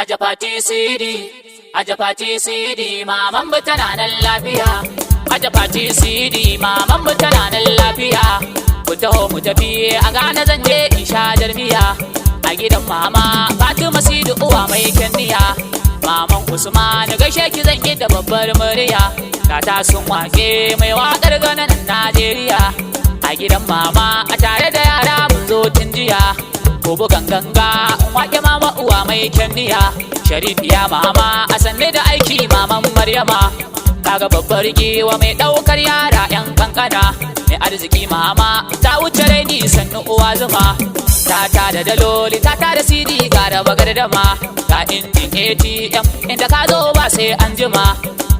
Ajafati CD, Ajafati CD, maman mu tana nan lafiya. Ajafati CD, maman mu tana nan lafiya. Ku taho mu tafi a Ghana zan je in sha jarmiya. A gidan mama Fatima Sidi uwa mai kenniya. Maman Usman gaishe ki zan yi da babbar murya. Tata sun wake mai waƙar ganin Najeriya. A gidan mama a tare da yara mun zo tun jiya. Ko bugan ganga wake mama uwa mai kenniya. Sharifiya mama a sanne da aiki maman Maryama. Kaga babbar giwa mai ɗaukar yara yan kankana. Mai arziki mama ta wuce raini sannu uwa zuma. Tata da daloli tata da CD ga da bagardama. Ga injin ATM inda ka zo ba sai an jima.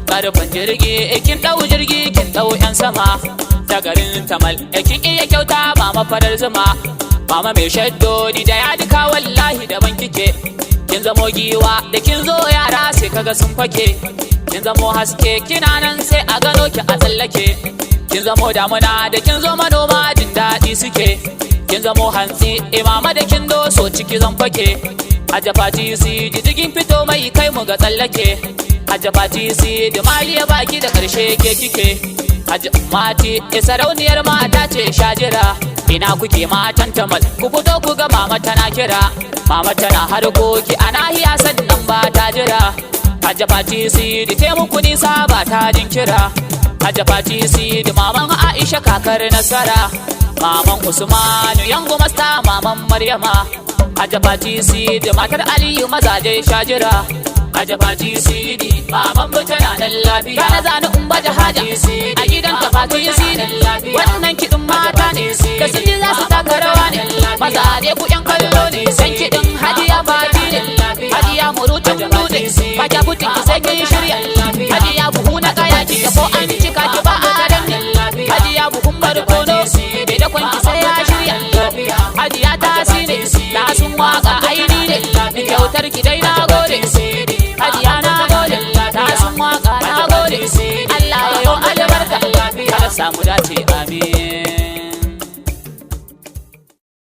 Karfin jirgi kin ɗau jirgi kin ɗau yan sama. Ta garin tamal kin iya kyauta mama farar zuma. Mama mai shaddodi da yadika wallahi daban kike. Kin zamo giwa da kin zo yara sai kaga sun fake. Kin zamo haske kina nan sai a gano ki a tsallake. Kin zamo damuna da kin zo manoma jin daɗi suke. Kin zamo hantsi imama da kin doso ciki zan fake. Ajafati CD jigin fito mai kai mu ga tsallake. Ajafati CD maliya baki da ƙarshe ke kike. Mati sarauniyar mata ce shajira. Ina kuke matan tamal ku fito ku ga mama tana kira. Mama tana harkoki a nahiya sannan ba ta jira. Ajafati CD te muku nisa ba ta jin kira. Ajafati CD maman Aisha kakar nasara. Maman Usmanu yango masta maman Maryama. Ajafati CD matar Aliyu mazaje shajira. Ajafati CD maman mu tana nan lafiya. Kana zani umba jahaja a gidan Ajafati CD. Wannan kiɗin mata ne da sun ji za su taka rawa ne. Mazaje ku yan kallo ne. San kiɗin Hajiya Fati ne. Hajiya Murutun Dutse. Baja butin ki sai kin shirya. Hajiya buhu na kaya ki ko an cika ki ba a danne. Hajiya buhun barkono. Bai da kwanki sai ya shirya. Hajiya Tasiri ta sun waka aini ne. Kyautar ki dai na gode. Hajiya na gode. Ta sun waka na gode. Allah ya yi albarka. Kada samu dace.